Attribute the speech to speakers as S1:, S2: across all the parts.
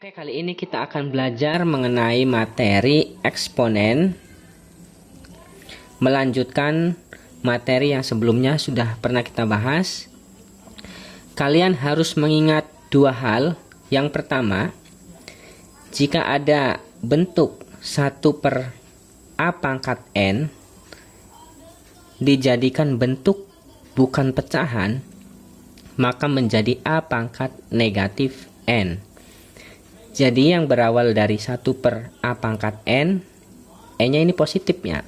S1: Oke, kali ini kita akan belajar mengenai materi eksponen, melanjutkan materi yang sebelumnya sudah pernah kita bahas. Kalian harus mengingat dua hal. Yang pertama, jika ada bentuk 1/a pangkat n dijadikan bentuk bukan pecahan, maka menjadi a pangkat negatif n. Jadi yang berawal dari 1/a pangkat n, n-nya ini positifnya.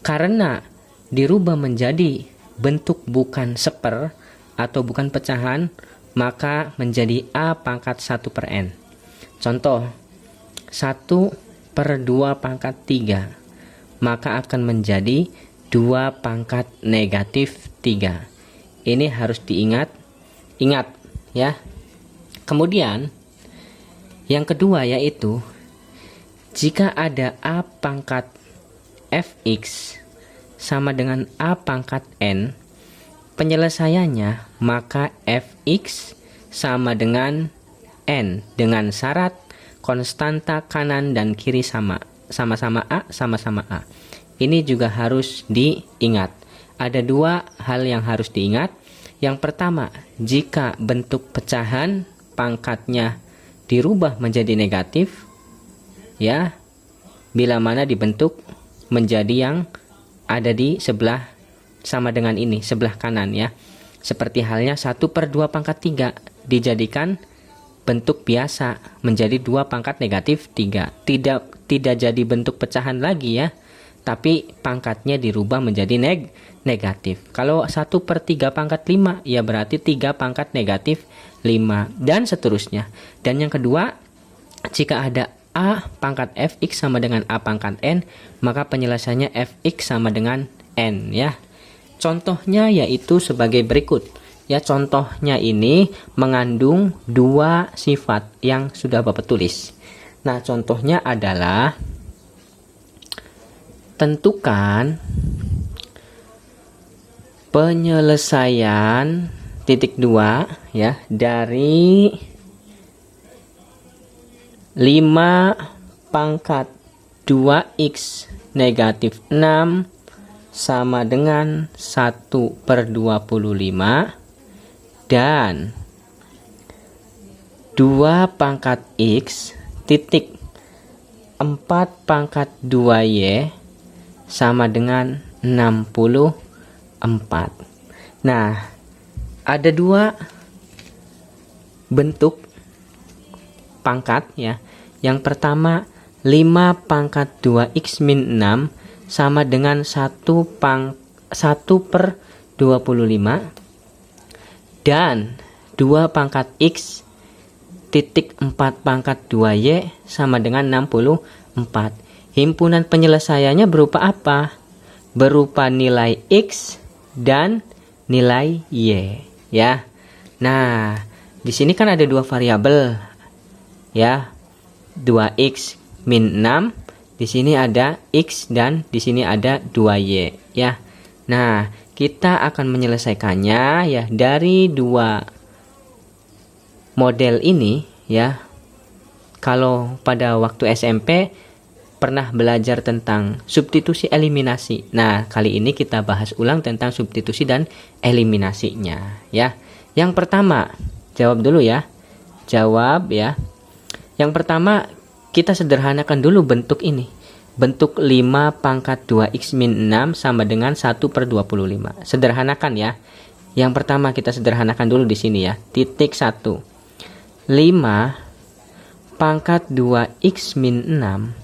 S1: Karena dirubah menjadi bentuk bukan seper atau bukan pecahan, maka menjadi a pangkat 1/n. Contoh, 1/2 pangkat 3, maka akan menjadi 2 pangkat negatif 3. Ini harus ingat ya. Kemudian yang kedua yaitu jika ada a pangkat fx sama dengan a pangkat n, penyelesaiannya maka fx sama dengan n dengan syarat konstanta kanan dan kiri sama-sama a. Ini juga harus diingat. Ada dua hal yang harus diingat. Yang pertama, jika bentuk pecahan pangkatnya dirubah menjadi negatif, ya, bila mana dibentuk menjadi yang ada di sebelah sama dengan ini, sebelah kanan ya. Seperti halnya 1/2 pangkat 3 dijadikan bentuk biasa menjadi 2 pangkat negatif 3. Tidak jadi bentuk pecahan lagi ya, tapi pangkatnya dirubah menjadi negatif. Kalau 1/3 pangkat 5, ya berarti 3 pangkat negatif 5 dan seterusnya. Dan yang kedua, jika ada a pangkat fx sama dengan a pangkat n, maka penyelesaiannya fx sama dengan n ya. Contohnya yaitu sebagai berikut. Ya, contohnya ini mengandung dua sifat yang sudah Bapak tulis. Nah, contohnya adalah tentukan penyelesaian titik 2 ya dari 5 pangkat 2x negatif 6 sama dengan 1/25 dan 2 pangkat x titik 4 pangkat 2y sama dengan 64. Nah, ada dua bentuk pangkat ya. Yang pertama, 5 pangkat 2x min 6 sama dengan 1/25 dan 2 pangkat x titik 4 pangkat 2y sama dengan 64. Himpunan penyelesaiannya berupa apa? Berupa nilai x dan nilai y ya. Nah, di sini kan ada dua variabel ya. 2x min 6, di sini ada x dan di sini ada 2y ya. Nah, kita akan menyelesaikannya ya dari dua model ini ya. Kalau pada waktu SMP pernah belajar tentang substitusi eliminasi. Nah, kali ini kita bahas ulang tentang substitusi dan eliminasinya ya. Yang pertama, jawab dulu ya. Jawab ya. Yang pertama, kita sederhanakan dulu bentuk ini. Bentuk 5 pangkat 2x min 6 sama dengan 1/25. Sederhanakan ya. Yang pertama kita sederhanakan dulu di sini ya. Titik 1. 5 pangkat 2x min 6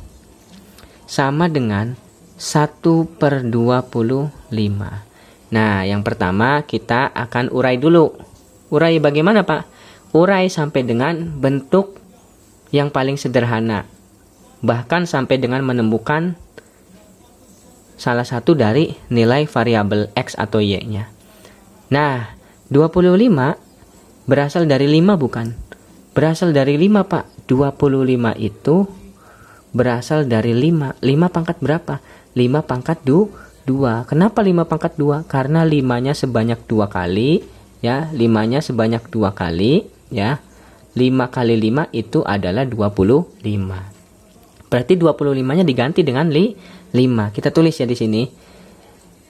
S1: sama dengan 1/25. Nah, yang pertama kita akan urai dulu. Urai bagaimana, Pak? Urai sampai dengan bentuk yang paling sederhana. Bahkan sampai dengan menemukan salah satu dari nilai variabel x atau y-nya. Nah, 25 berasal dari 5 bukan? Berasal dari 5, Pak. 25 itu berasal dari 5. 5 pangkat berapa? 5 pangkat 2. Kenapa 5 pangkat 2? Karena 5-nya sebanyak 2 kali ya, 5-nya sebanyak 2 kali ya. 5 kali 5 itu adalah 25. Berarti 25-nya diganti dengan 5. Kita tulis ya di sini.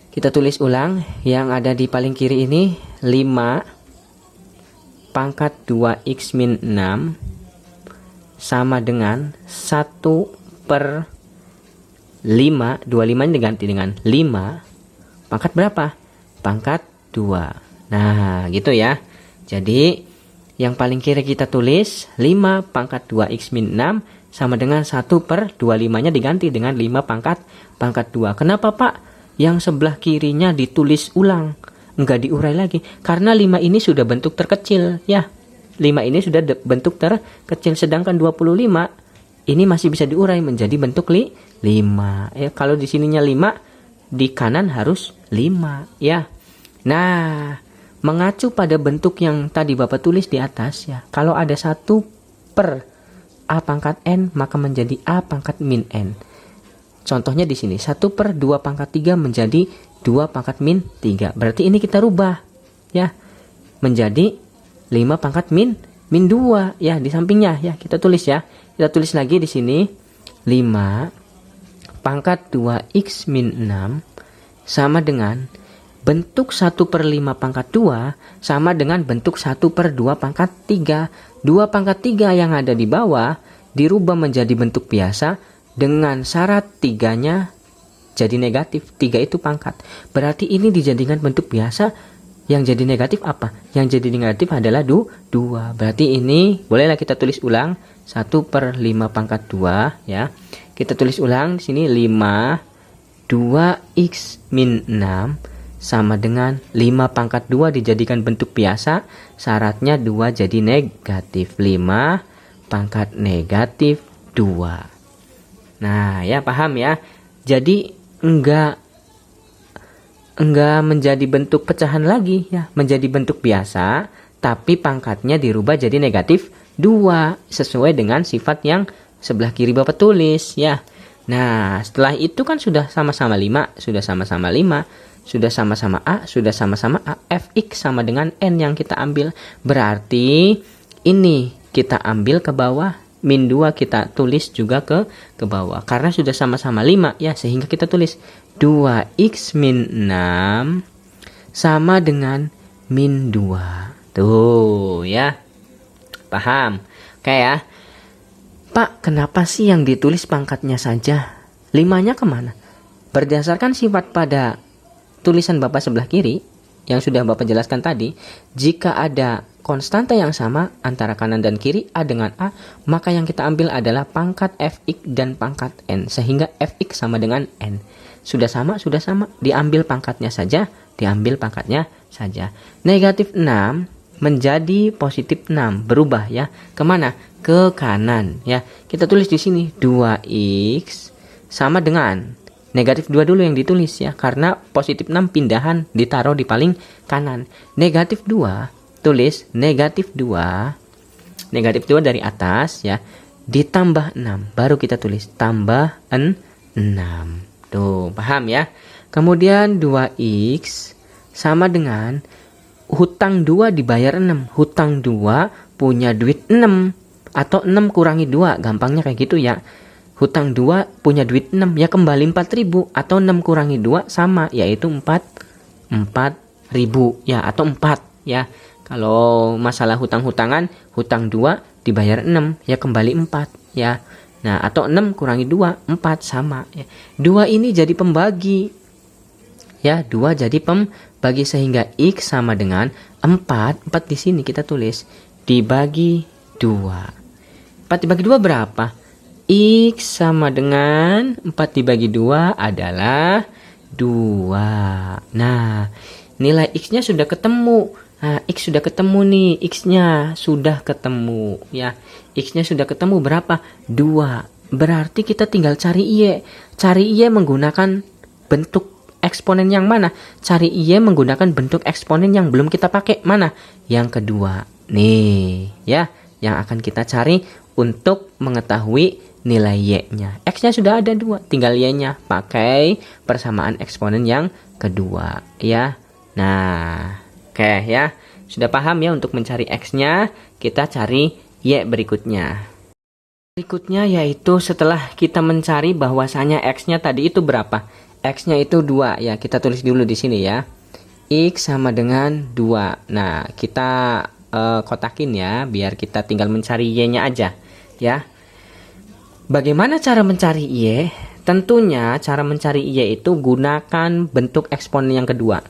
S1: Kita tulis ulang yang ada di paling kiri ini 5 pangkat 2x min 6 sama dengan 1 per 5. 25-nya diganti dengan 5 pangkat berapa? Pangkat 2. Nah gitu ya. Jadi yang paling kiri kita tulis 5 pangkat 2x min 6 sama dengan 1 per 25-nya diganti dengan 5 pangkat 2. Kenapa Pak? Yang sebelah kirinya ditulis ulang, enggak diurai lagi. Karena 5 ini sudah bentuk terkecil ya. 5 ini sudah bentuk terkecil, sedangkan 25 ini masih bisa diurai menjadi bentuk 5. Ya, kalau di sininya 5, di kanan harus 5 ya. Nah, mengacu pada bentuk yang tadi Bapak tulis di atas ya. Kalau ada 1 per A pangkat N, maka menjadi A pangkat min N. Contohnya di sini 1 per 2 pangkat 3 menjadi 2 pangkat min 3. Berarti ini kita rubah ya menjadi 5 pangkat min 2 ya di sampingnya ya. Kita tulis ya. Kita tulis lagi di sini 5 pangkat 2x min 6 sama dengan bentuk 1 per 5 pangkat 2 sama dengan bentuk 1 per 2 pangkat 3. 2 pangkat 3 yang ada di bawah dirubah menjadi bentuk biasa dengan syarat 3-nya jadi negatif. 3 itu pangkat. Berarti ini dijadikan bentuk biasa. Yang jadi negatif apa? Yang jadi negatif adalah 2. Berarti ini bolehlah kita tulis ulang 1 per 5 pangkat 2 ya. Kita tulis ulang di sini 5 2x min 6 sama dengan 5 pangkat 2 dijadikan bentuk biasa, syaratnya 2 jadi negatif. 5 pangkat negatif 2. Nah ya paham ya. Jadi enggak menjadi bentuk pecahan lagi ya, menjadi bentuk biasa, tapi pangkatnya dirubah jadi negatif 2 sesuai dengan sifat yang sebelah kiri Bapak tulis ya. Nah setelah itu kan sudah sama-sama 5, sudah sama-sama 5, sudah sama-sama A, sudah sama-sama A. Fx sama dengan N yang kita ambil. Berarti ini kita ambil ke bawah, min 2 kita tulis juga ke bawah. Karena sudah sama-sama 5 ya, sehingga kita tulis 2x min 6 sama dengan min 2. Tuh ya. Paham? Oke ya. Pak, kenapa sih yang ditulis pangkatnya saja? 5-nya kemana? Berdasarkan sifat pada tulisan Bapak sebelah kiri yang sudah Bapak jelaskan tadi, jika ada konstanta yang sama antara kanan dan kiri A dengan A, maka yang kita ambil adalah pangkat Fx dan pangkat N, sehingga Fx sama dengan N. Sudah sama, diambil pangkatnya saja, Negatif 6 menjadi positif 6, berubah ya. Kemana? Ke kanan ya. Kita tulis di sini 2x sama dengan negatif 2 dulu yang ditulis ya, karena positif 6 pindahan ditaruh di paling kanan. Negatif 2, tulis negatif 2 dari atas ya, ditambah 6, baru kita tulis tambah 6. Tuh, paham ya? Kemudian 2x sama dengan hutang 2 dibayar 6. Hutang 2 punya duit 6 atau 6 kurangi 2, gampangnya kayak gitu ya. Hutang 2 punya duit 6 ya, kembali 4.000 atau 6 kurangi 2 sama yaitu 4.000 ya, atau 4 ya. Kalau masalah hutang-hutangan, hutang 2 dibayar 6 ya, kembali 4 ya. Nah, atau 6 kurangi 2 4 sama ya. 2 ini jadi pembagi ya, 2 jadi pembagi sehingga x sama dengan 4 di sini kita tulis dibagi 2. 4 dibagi 2 berapa? X sama dengan 4 dibagi 2 adalah 2. Nah, nilai X-nya sudah ketemu. Nah, X sudah ketemu nih. X-nya sudah ketemu ya. X-nya sudah ketemu berapa? 2. Berarti kita tinggal cari Y. Cari Y menggunakan bentuk eksponen yang mana? Cari Y menggunakan bentuk eksponen yang belum kita pakai. Mana? Yang kedua. Nih ya, yang akan kita cari untuk mengetahui nilai Y-nya. X-nya sudah ada 2, tinggal Y-nya pakai persamaan eksponen yang kedua ya. Nah, oke ya. Sudah paham ya, untuk mencari X-nya kita cari Y berikutnya. Berikutnya yaitu setelah kita mencari bahwasanya X-nya tadi itu berapa? X-nya itu 2 ya, kita tulis dulu di sini ya. X sama dengan 2. Nah, kita kotakin ya, biar kita tinggal mencari Y-nya aja ya. Bagaimana cara mencari Y? Tentunya cara mencari Y itu gunakan bentuk eksponen yang kedua.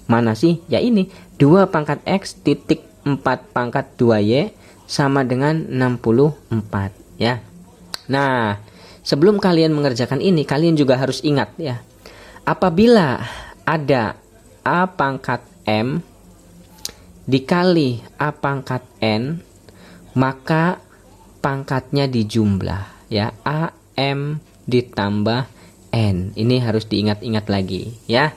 S1: Mana sih? Ya ini, 2 pangkat X titik 4 pangkat 2Y sama dengan 64 ya. Nah, sebelum kalian mengerjakan ini, kalian juga harus ingat ya. Apabila ada A pangkat M dikali A pangkat N, maka pangkatnya dijumlah ya. AM ditambah N. Ini harus diingat-ingat lagi ya.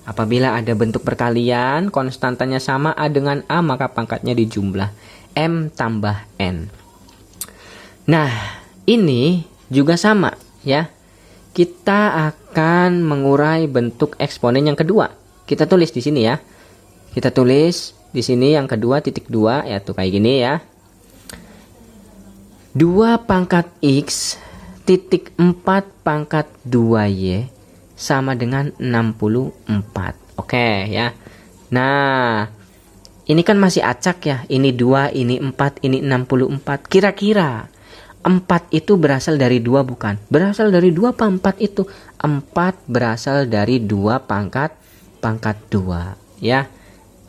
S1: Apabila ada bentuk perkalian, konstantanya sama A dengan A, maka pangkatnya dijumlah. M tambah N. Nah, ini juga sama ya. Kita akan mengurai bentuk eksponen yang kedua. Kita tulis di sini ya. Kita tulis di sini yang kedua titik 2 ya, tuh kayak gini ya. 2 pangkat X titik 4 pangkat 2Y sama dengan 64. Oke ya. Nah, ini kan masih acak ya. Ini 2, ini 4, ini 64. Kira-kira 4 itu berasal dari 2 bukan? Berasal dari 2 apa 4 itu? 4 berasal dari 2 pangkat 2 ya.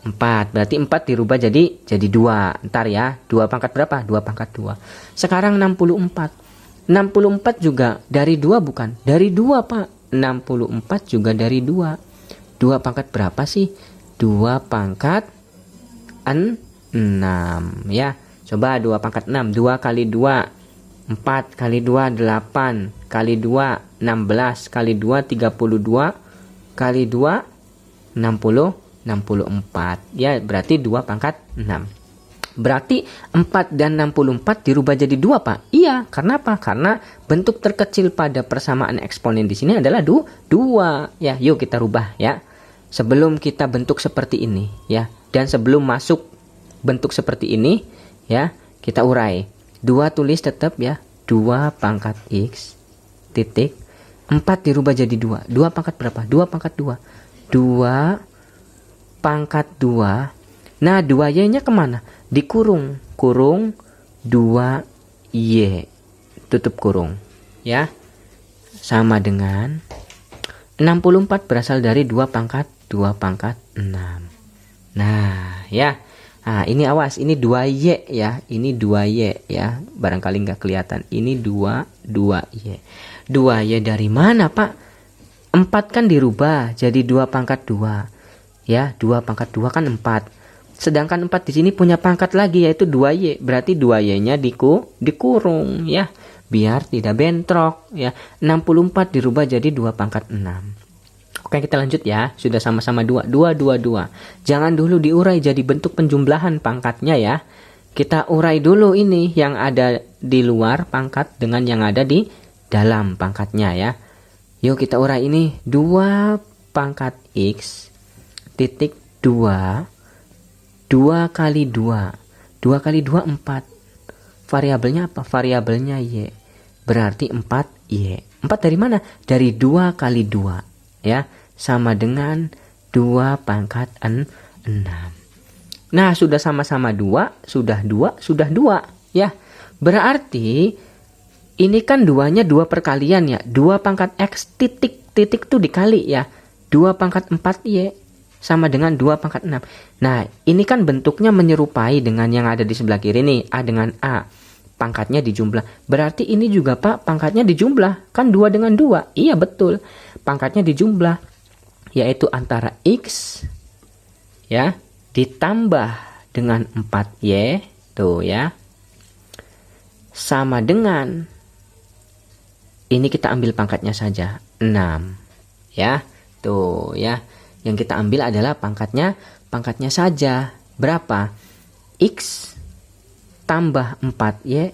S1: 4, berarti 4 dirubah jadi 2. Ntar ya, 2 pangkat berapa? 2 pangkat 2. Sekarang 64. 64 juga dari 2 bukan? Dari 2 Pak. 64 juga dari 2. 2 pangkat berapa sih? 2 pangkat 6 ya. Coba 2 pangkat 6. 2 kali 2 4 kali 2 8 kali 2 16 kali 2 32 kali 2 60 64 ya, berarti 2 pangkat 6. Berarti 4 dan 64 dirubah jadi 2 Pak. Iya, karena apa? Karena bentuk terkecil pada persamaan eksponen di sini adalah 2 ya. Yuk kita rubah ya. Sebelum kita bentuk seperti ini ya, dan sebelum masuk bentuk seperti ini ya, kita urai. 2 tulis tetap ya, 2 pangkat X titik 4 dirubah jadi 2. 2 pangkat berapa? 2 pangkat 2. 2 pangkat 2. Nah, 2Y-nya kemana? Dikurung. Kurung 2Y. Tutup kurung. Ya. Sama dengan 64 berasal dari 2 pangkat 6. Nah, ya. Nah, ini awas. Ini 2Y ya. Ini 2Y ya. Barangkali nggak kelihatan. Ini 2Y. 2Y dari mana, Pak? 4 kan dirubah jadi 2 pangkat 2. Ya, 2 pangkat 2 kan 4. Sedangkan 4 di sini punya pangkat lagi yaitu 2Y. Berarti 2Y-nya dikurung ya, biar tidak bentrok ya. 64 dirubah jadi 2 pangkat 6. Oke, kita lanjut ya. Sudah sama-sama 2. Jangan dulu diurai jadi bentuk penjumlahan pangkatnya ya. Kita urai dulu ini yang ada di luar pangkat dengan yang ada di dalam pangkatnya ya. Yuk kita urai ini. 2 pangkat X titik 2 kali 2 kali 2 4. Variabelnya apa? Variabelnya Y. Berarti 4Y. 4 dari mana? Dari 2 kali 2 ya, sama dengan 2 pangkat 6. Nah, sudah sama-sama 2, sudah 2 ya. Berarti ini kan 2-nya 2 perkalian ya. 2 pangkat X titik tuh dikali ya. 2 pangkat 4Y sama dengan 2 pangkat 6. Nah, ini kan bentuknya menyerupai dengan yang ada di sebelah kiri nih. A dengan A. Pangkatnya dijumlah. Berarti ini juga Pak, pangkatnya dijumlah. Kan 2 dengan 2. Iya betul. Pangkatnya dijumlah. Yaitu antara X ya ditambah dengan 4Y. Tuh ya. Sama dengan, ini kita ambil pangkatnya saja. 6. Ya. Tuh ya. Yang kita ambil adalah pangkatnya saja. Berapa? X tambah 4Y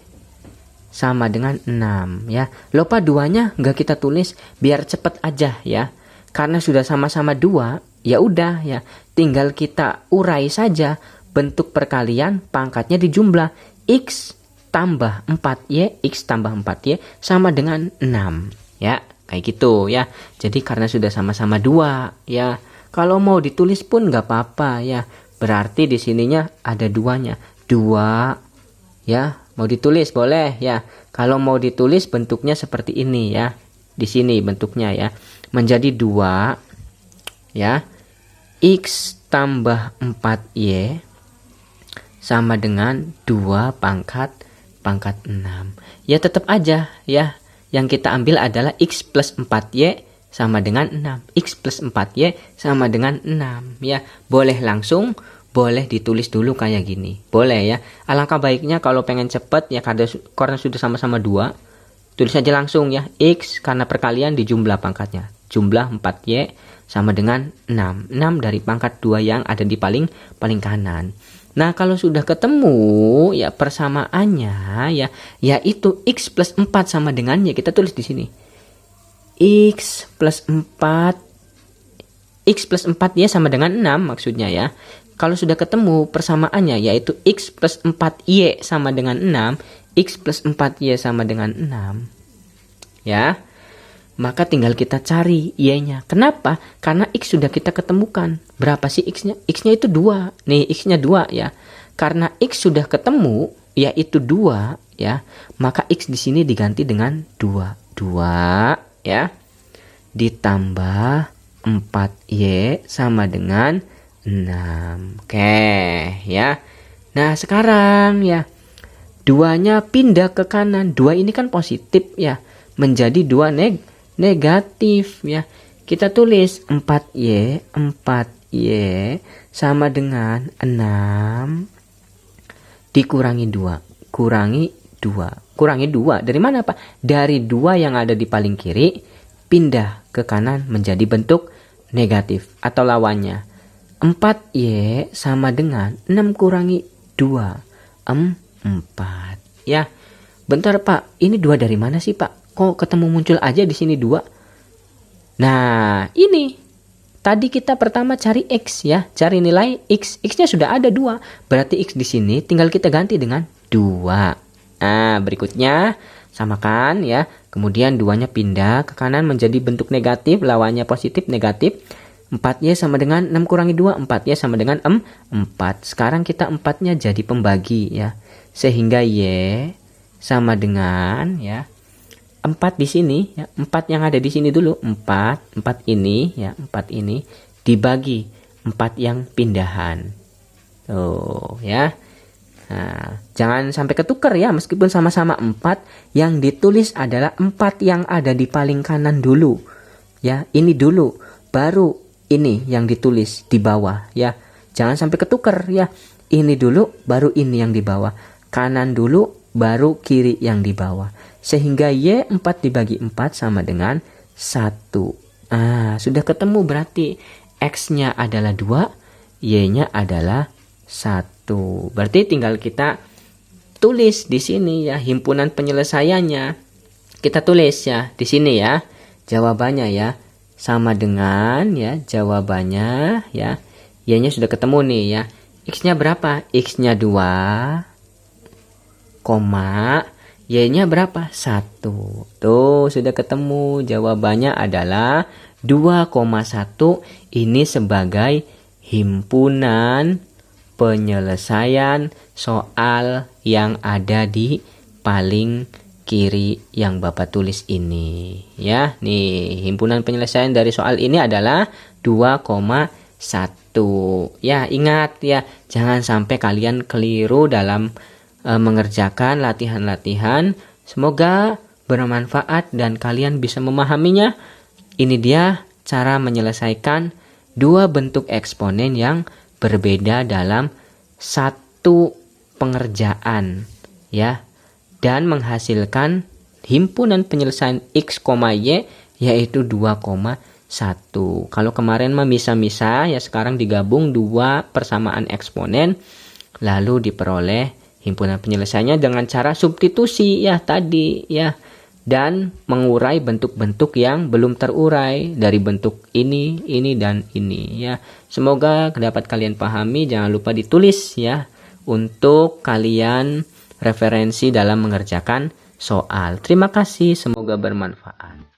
S1: sama dengan 6 ya. Lupa 2-nya nggak kita tulis biar cepet aja ya. Karena sudah sama-sama 2, ya udah ya. Tinggal kita urai saja bentuk perkalian, pangkatnya dijumlah. X tambah 4Y, X tambah 4Y sama dengan 6. Ya, kayak gitu ya. Jadi karena sudah sama-sama 2 ya. Kalau mau ditulis pun nggak apa-apa ya. Berarti di sininya ada 2-nya. 2 ya, mau ditulis boleh ya. Kalau mau ditulis bentuknya seperti ini ya. Di sini bentuknya ya. Menjadi 2 ya. X tambah 4Y sama dengan 2 pangkat 6. Ya tetap aja ya. Yang kita ambil adalah X plus 4Y sama dengan 6. X plus 4Y sama dengan 6 ya. Boleh langsung, boleh ditulis dulu kayak gini. Boleh ya. Alangkah baiknya kalau pengen cepet ya, karena sudah sama-sama 2, tulis aja langsung ya. X karena perkalian di jumlah pangkatnya. Jumlah 4Y sama dengan 6. 6 dari pangkat 2 yang ada di paling kanan. Nah, kalau sudah ketemu ya persamaannya ya, yaitu X plus 4 sama dengan, ya kita tulis di sini. X plus 4 ya sama dengan 6 maksudnya ya. Kalau sudah ketemu persamaannya yaitu X plus 4Y sama dengan 6, X plus 4Y sama dengan 6 ya, maka tinggal kita cari Y-nya. Kenapa? Karena X sudah kita ketemukan. Berapa sih X-nya? X-nya itu 2. Nih, X-nya 2 ya. Karena X sudah ketemu, yaitu 2 ya, maka X di sini diganti dengan 2. 2 ya. Ditambah 4Y sama dengan 6. Oke ya. Nah, sekarang ya, 2-nya pindah ke kanan. 2 ini kan positif ya. Menjadi 2 negatif ya. Kita tulis 4Y sama dengan 6 dikurangi 2. Kurangi 2 dari mana Pak? Dari 2 yang ada di paling kiri pindah ke kanan menjadi bentuk negatif atau lawannya. 4Y sama dengan 6 kurangi 2, 4 ya. Bentar Pak, ini 2 dari mana sih Pak? Kok ketemu muncul aja di sini 2? Nah, ini tadi kita pertama cari X ya, cari nilai X. X-nya sudah ada 2. Berarti X di sini tinggal kita ganti dengan 2. Nah, berikutnya samakan ya. Kemudian 2-nya pindah ke kanan menjadi bentuk negatif, lawannya positif negatif. 4Y sama dengan 6 kurangi 2, 4Y sama dengan 4. Sekarang kita 4-nya jadi pembagi ya. Sehingga Y sama dengan ya, 4 di sini ya, 4 yang ada di sini dulu, 4 ini ya, 4 ini dibagi 4 yang pindahan. Tuh ya. Nah, jangan sampai ketukar ya, meskipun sama-sama 4, yang ditulis adalah 4 yang ada di paling kanan dulu. Ya, ini dulu, baru ini yang ditulis di bawah ya. Jangan sampai ketukar ya. Ini dulu, baru ini yang di bawah. Kanan dulu, baru kiri yang di bawah. Sehingga Y 4 dibagi 4 sama dengan 1. Ah, sudah ketemu berarti X-nya adalah 2, Y-nya adalah 1. Berarti tinggal kita tulis di sini ya himpunan penyelesaiannya. Kita tulis ya di sini ya. Jawabannya ya sama dengan ya jawabannya ya. Y-nya sudah ketemu nih ya. X-nya berapa? X-nya 2, Y-nya berapa? 1. Tuh, sudah ketemu. Jawabannya adalah 2,1. Ini sebagai himpunan penyelesaian soal yang ada di paling kiri yang Bapak tulis ini. Ya, nih, himpunan penyelesaian dari soal ini adalah 2,1. Ya, ingat ya, jangan sampai kalian keliru dalam mengerjakan latihan-latihan. Semoga bermanfaat dan kalian bisa memahaminya. Ini dia cara menyelesaikan 2 bentuk eksponen yang berbeda dalam satu pengerjaan ya, dan menghasilkan himpunan penyelesaian X, Y yaitu 2,1. Kalau kemarin mah misa-misa ya, sekarang digabung 2 persamaan eksponen lalu diperoleh himpunan penyelesaiannya dengan cara substitusi ya tadi ya, dan mengurai bentuk-bentuk yang belum terurai dari bentuk ini, dan ini ya. Semoga dapat kalian pahami. Jangan lupa ditulis ya untuk kalian referensi dalam mengerjakan soal. Terima kasih, semoga bermanfaat.